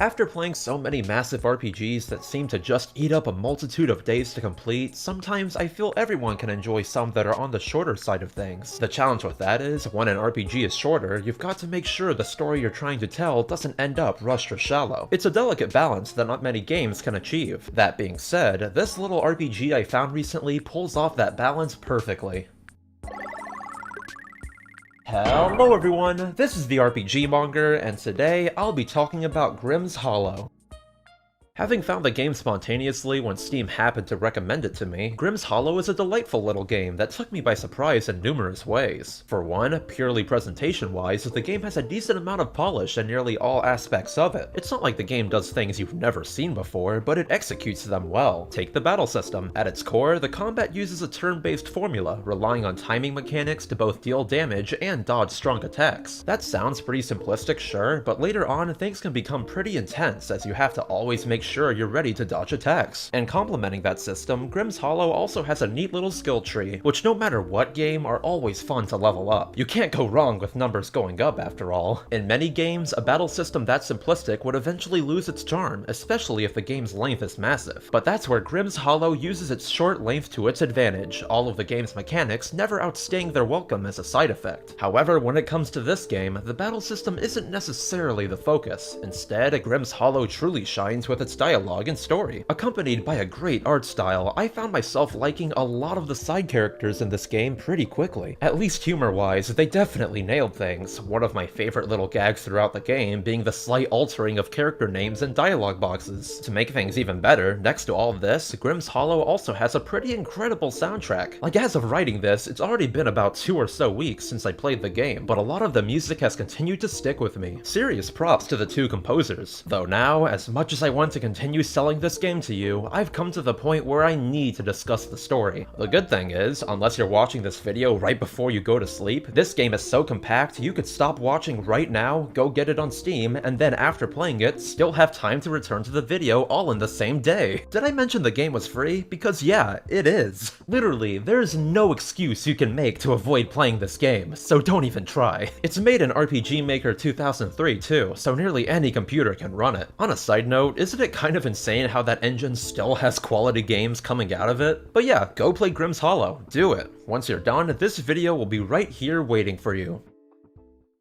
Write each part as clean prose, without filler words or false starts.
After playing so many massive RPGs that seem to just eat up a multitude of days to complete, sometimes I feel everyone can enjoy some that are on the shorter side of things. The challenge with that is, when an RPG is shorter, you've got to make sure the story you're trying to tell doesn't end up rushed or shallow. It's a delicate balance that not many games can achieve. That being said, this little RPG I found recently pulls off that balance perfectly. Hello everyone, this is the RPG Monger, and today I'll be talking about Grimm's Hollow. Having found the game spontaneously when Steam happened to recommend it to me, Grimm's Hollow is a delightful little game that took me by surprise in numerous ways. For one, purely presentation-wise, the game has a decent amount of polish in nearly all aspects of it. It's not like the game does things you've never seen before, but it executes them well. Take the battle system. At its core, the combat uses a turn-based formula, relying on timing mechanics to both deal damage and dodge strong attacks. That sounds pretty simplistic, sure, but later on things can become pretty intense as you have to always make sure you're ready to dodge attacks. And complementing that system, Grimm's Hollow also has a neat little skill tree, which no matter what game are always fun to level up. You can't go wrong with numbers going up after all. In many games, a battle system that simplistic would eventually lose its charm, especially if the game's length is massive. But that's where Grimm's Hollow uses its short length to its advantage, all of the game's mechanics never outstaying their welcome as a side effect. However, when it comes to this game, the battle system isn't necessarily the focus. Instead, Grimm's Hollow truly shines with its dialogue and story. Accompanied by a great art style, I found myself liking a lot of the side characters in this game pretty quickly. At least humor-wise, they definitely nailed things. One of my favorite little gags throughout the game being the slight altering of character names and dialogue boxes. To make things even better, next to all of this, Grimm's Hollow also has a pretty incredible soundtrack. Like, as of writing this, it's already been about 2 or so weeks since I played the game, but a lot of the music has continued to stick with me. Serious props to the two composers. Though now, as much as I want to continue selling this game to you, I've come to the point where I need to discuss the story. The good thing is, unless you're watching this video right before you go to sleep, this game is so compact you could stop watching right now, go get it on Steam, and then after playing it, still have time to return to the video all in the same day. Did I mention the game was free? Because yeah, it is. Literally, there's no excuse you can make to avoid playing this game, so don't even try. It's made in RPG Maker 2003 too, so nearly any computer can run it. On a side note, isn't it kind of insane how that engine still has quality games coming out of it? But yeah, go play Grimm's Hollow. Do it. Once you're done, this video will be right here waiting for you.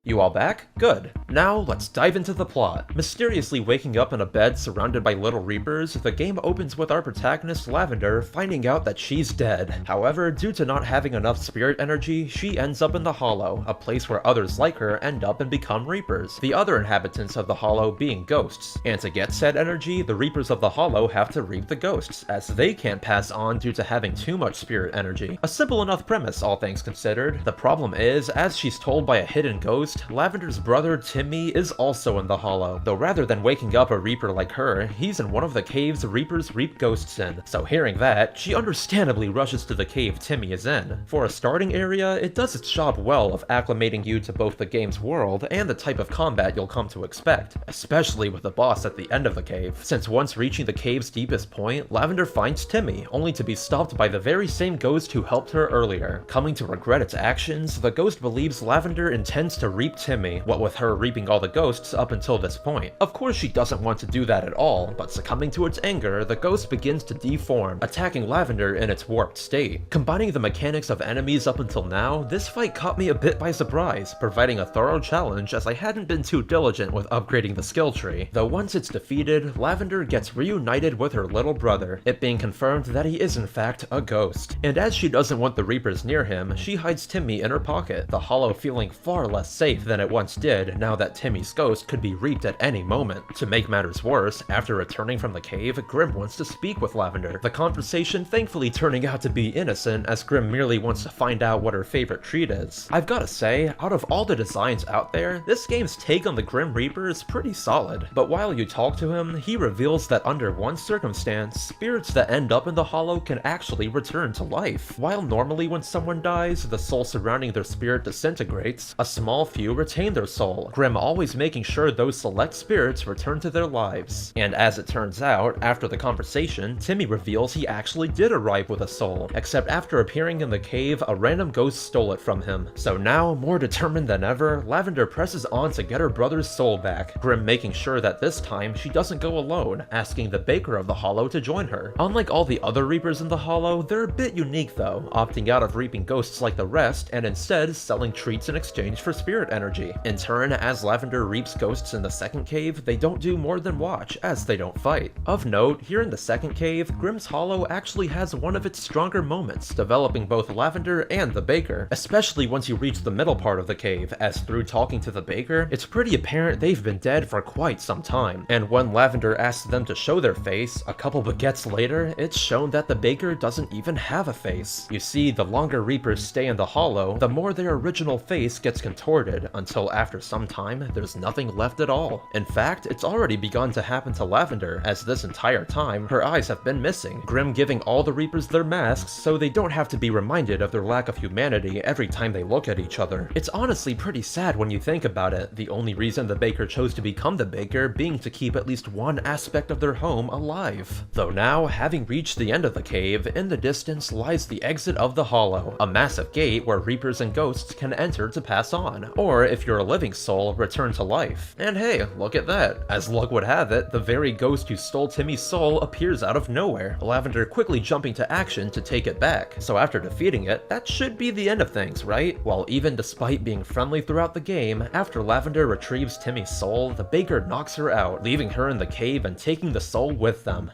You all back? Good. Now, let's dive into the plot. Mysteriously waking up in a bed surrounded by little reapers, the game opens with our protagonist Lavender finding out that she's dead. However, due to not having enough spirit energy, she ends up in the Hollow, a place where others like her end up and become reapers, the other inhabitants of the Hollow being ghosts. And to get said energy, the reapers of the Hollow have to reap the ghosts, as they can't pass on due to having too much spirit energy. A simple enough premise, all things considered. The problem is, as she's told by a hidden ghost, Lavender's brother Timmy is also in the Hollow, though rather than waking up a Reaper like her, he's in one of the caves Reapers reap ghosts in. So hearing that, she understandably rushes to the cave Timmy is in. For a starting area, it does its job well of acclimating you to both the game's world and the type of combat you'll come to expect, especially with the boss at the end of the cave, since once reaching the cave's deepest point, Lavender finds Timmy, only to be stopped by the very same ghost who helped her earlier. Coming to regret its actions, the ghost believes Lavender intends to reap Timmy, what with her reaping all the ghosts up until this point. Of course she doesn't want to do that at all, but succumbing to its anger, the ghost begins to deform, attacking Lavender in its warped state. Combining the mechanics of enemies up until now, this fight caught me a bit by surprise, providing a thorough challenge as I hadn't been too diligent with upgrading the skill tree. Though once it's defeated, Lavender gets reunited with her little brother, it being confirmed that he is in fact a ghost. And as she doesn't want the Reapers near him, she hides Timmy in her pocket, the Hollow feeling far less safe than it once did now that Timmy's ghost could be reaped at any moment. To make matters worse, after returning from the cave, Grimm wants to speak with Lavender, the conversation thankfully turning out to be innocent as Grimm merely wants to find out what her favorite treat is. I've gotta say, out of all the designs out there, this game's take on the Grim Reaper is pretty solid, but while you talk to him, he reveals that under one circumstance, spirits that end up in the Hollow can actually return to life. While normally when someone dies, the soul surrounding their spirit disintegrates, a small few few retain their soul, Grimm always making sure those select spirits return to their lives. And as it turns out, after the conversation, Timmy reveals he actually did arrive with a soul, except after appearing in the cave, a random ghost stole it from him. So now, more determined than ever, Lavender presses on to get her brother's soul back, Grimm making sure that this time she doesn't go alone, asking the Baker of the Hollow to join her. Unlike all the other Reapers in the Hollow, they're a bit unique though, opting out of reaping ghosts like the rest and instead selling treats in exchange for spirit energy. In turn, as Lavender reaps ghosts in the second cave, they don't do more than watch, as they don't fight. Of note, here in the second cave, Grimm's Hollow actually has one of its stronger moments, developing both Lavender and the Baker, especially once you reach the middle part of the cave, as through talking to the Baker, it's pretty apparent they've been dead for quite some time. And when Lavender asks them to show their face, a couple baguettes later, it's shown that the Baker doesn't even have a face. You see, the longer Reapers stay in the Hollow, the more their original face gets contorted, until after some time, there's nothing left at all. In fact, it's already begun to happen to Lavender, as this entire time, her eyes have been missing, Grimm giving all the Reapers their masks so they don't have to be reminded of their lack of humanity every time they look at each other. It's honestly pretty sad when you think about it, the only reason the Baker chose to become the Baker being to keep at least one aspect of their home alive. Though now, having reached the end of the cave, in the distance lies the exit of the Hollow, a massive gate where Reapers and ghosts can enter to pass on, or if you're a living soul, return to life. And hey, look at that. As luck would have it, the very ghost who stole Timmy's soul appears out of nowhere, Lavender quickly jumping to action to take it back. So after defeating it, that should be the end of things, right? Well, even despite being friendly throughout the game, after Lavender retrieves Timmy's soul, the Baker knocks her out, leaving her in the cave and taking the soul with them.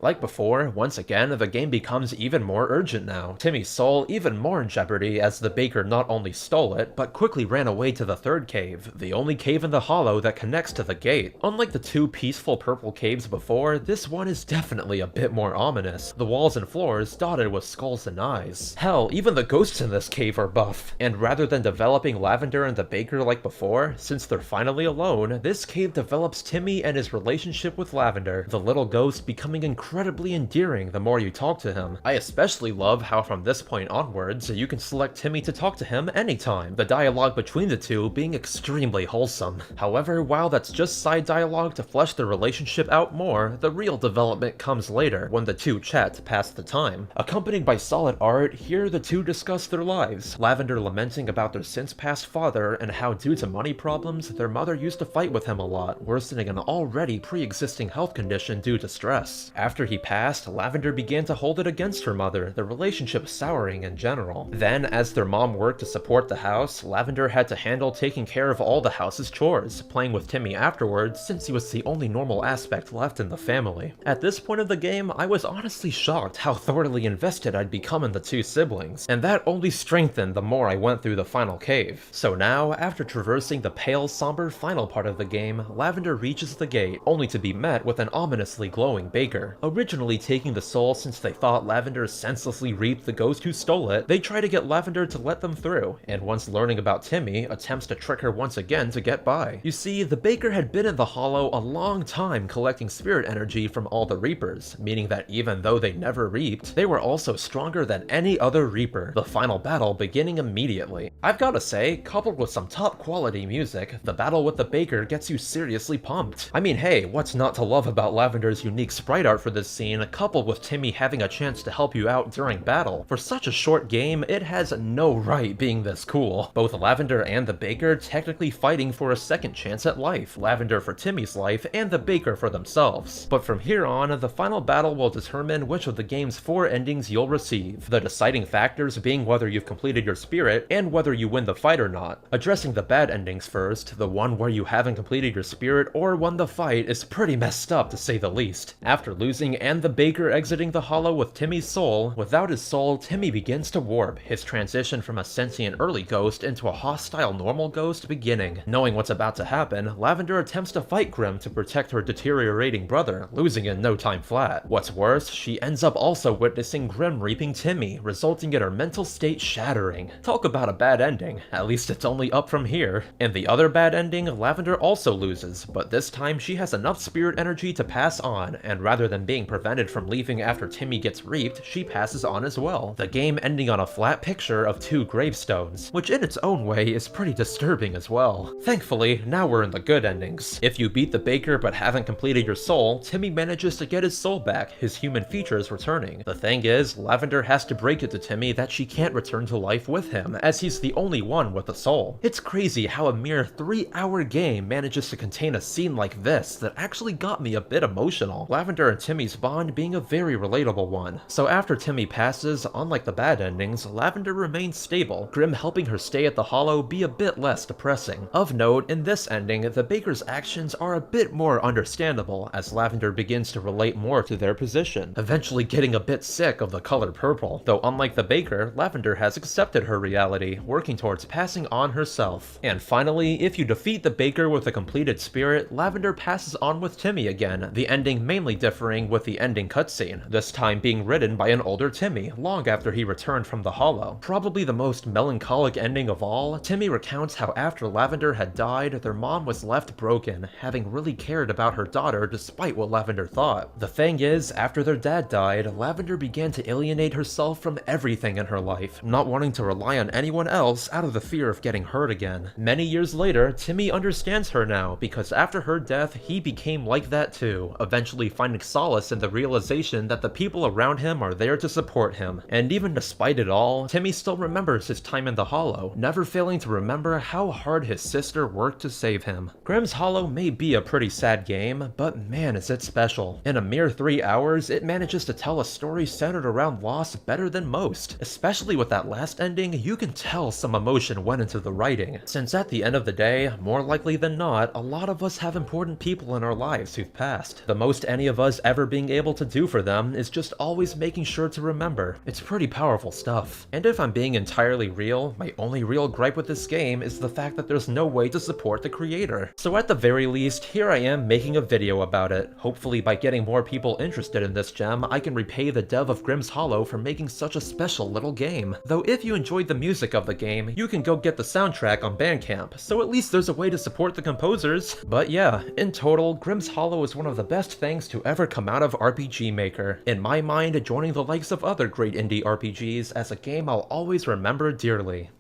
Like before, once again, the game becomes even more urgent now, Timmy's soul even more in jeopardy as the Baker not only stole it, but quickly ran away to the third cave, the only cave in the Hollow that connects to the gate. Unlike the two peaceful purple caves before, this one is definitely a bit more ominous, the walls and floors dotted with skulls and eyes. Hell, even the ghosts in this cave are buff. And rather than developing Lavender and the Baker like before, since they're finally alone, this cave develops Timmy and his relationship with Lavender, the little ghost becoming incredibly endearing the more you talk to him. I especially love how from this point onwards, you can select Timmy to talk to him anytime, the dialogue between the two being extremely wholesome. However, while that's just side dialogue to flesh the relationship out more, the real development comes later, when the two chat to pass the time. Accompanied by solid art, here the two discuss their lives, Lavender lamenting about their since-passed father and how due to money problems, their mother used to fight with him a lot, worsening an already pre-existing health condition due to stress. After he passed, Lavender began to hold it against her mother, the relationship souring in general. Then, as their mom worked to support the house, Lavender had to handle taking care of all the house's chores, playing with Timmy afterwards since he was the only normal aspect left in the family. At this point of the game, I was honestly shocked how thoroughly invested I'd become in the two siblings, and that only strengthened the more I went through the final cave. So now, after traversing the pale, somber final part of the game, Lavender reaches the gate, only to be met with an ominously glowing Baker. Originally taking the soul since they thought Lavender senselessly reaped the ghost who stole it, they try to get Lavender to let them through, and once learning about Timmy, attempts to trick her once again to get by. You see, the Baker had been in the Hollow a long time collecting spirit energy from all the Reapers, meaning that even though they never reaped, they were also stronger than any other Reaper, the final battle beginning immediately. I've gotta say, coupled with some top quality music, the battle with the Baker gets you seriously pumped. I mean, hey, what's not to love about Lavender's unique sprite art for this scene, coupled with Timmy having a chance to help you out during battle? For such a short game, it has no right being this cool. Both Lavender and the Baker technically fighting for a second chance at life, Lavender for Timmy's life, and the Baker for themselves. But from here on, the final battle will determine which of the game's 4 endings you'll receive, the deciding factors being whether you've completed your spirit, and whether you win the fight or not. Addressing the bad endings first, the one where you haven't completed your spirit or won the fight is pretty messed up to say the least. After losing and the Baker exiting the Hollow with Timmy's soul, without his soul, Timmy begins to warp, his transition from a sentient early ghost into a hostile normal ghost beginning. Knowing what's about to happen, Lavender attempts to fight Grimm to protect her deteriorating brother, losing in no time flat. What's worse, she ends up also witnessing Grimm reaping Timmy, resulting in her mental state shattering. Talk about a bad ending, at least it's only up from here. In the other bad ending, Lavender also loses, but this time she has enough spirit energy to pass on, and rather than being being prevented from leaving after Timmy gets reaped, she passes on as well. The game ending on a flat picture of 2 gravestones, which in its own way is pretty disturbing as well. Thankfully, now we're in the good endings. If you beat the baker but haven't completed your soul, Timmy manages to get his soul back, his human features returning. The thing is, Lavender has to break it to Timmy that she can't return to life with him, as he's the only one with a soul. It's crazy how a mere 3-hour game manages to contain a scene like this that actually got me a bit emotional, Lavender and Timmy's bond being a very relatable one. So after Timmy passes, unlike the bad endings, Lavender remains stable, Grimm helping her stay at the Hollow be a bit less depressing. Of note, in this ending, the baker's actions are a bit more understandable, as Lavender begins to relate more to their position, eventually getting a bit sick of the color purple. Though unlike the baker, Lavender has accepted her reality, working towards passing on herself. And finally, if you defeat the baker with a completed spirit, Lavender passes on with Timmy again, the ending mainly differing with the ending cutscene, this time being written by an older Timmy, long after he returned from the Hollow. Probably the most melancholic ending of all, Timmy recounts how after Lavender had died, their mom was left broken, having really cared about her daughter despite what Lavender thought. The thing is, after their dad died, Lavender began to alienate herself from everything in her life, not wanting to rely on anyone else out of the fear of getting hurt again. Many years later, Timmy understands her now, because after her death, he became like that too, eventually finding solace in the realization that the people around him are there to support him. And even despite it all, Timmy still remembers his time in the Hollow, never failing to remember how hard his sister worked to save him. Grimm's Hollow may be a pretty sad game, but man is it special. In a mere 3 hours, it manages to tell a story centered around loss better than most. Especially with that last ending, you can tell some emotion went into the writing, since at the end of the day, more likely than not, a lot of us have important people in our lives who've passed. The most any of us ever being able to do for them is just always making sure to remember. It's pretty powerful stuff. And if I'm being entirely real, my only real gripe with this game is the fact that there's no way to support the creator. So at the very least, here I am making a video about it. Hopefully by getting more people interested in this gem, I can repay the dev of Grimm's Hollow for making such a special little game. Though if you enjoyed the music of the game, you can go get the soundtrack on Bandcamp, so at least there's a way to support the composers. But yeah, in total, Grimm's Hollow is one of the best things to ever come out of RPG Maker. In my mind, joining the likes of other great indie RPGs as a game I'll always remember dearly.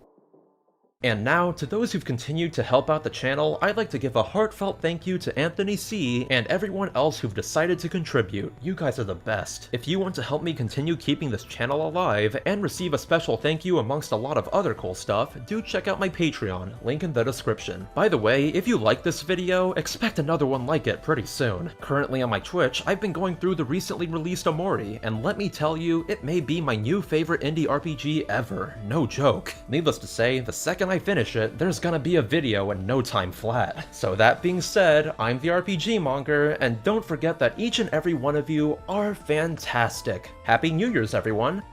And now, to those who've continued to help out the channel, I'd like to give a heartfelt thank you to Anthony C. and everyone else who've decided to contribute. You guys are the best. If you want to help me continue keeping this channel alive, and receive a special thank you amongst a lot of other cool stuff, do check out my Patreon, link in the description. By the way, if you like this video, expect another one like it pretty soon. Currently on my Twitch, I've been going through the recently released Omori, and let me tell you, it may be my new favorite indie RPG ever. No joke. Needless to say, the second I finish it, there's gonna be a video in no time flat. So that being said, I'm the RPG Monger, and don't forget that each and every one of you are fantastic. Happy New Year's, everyone!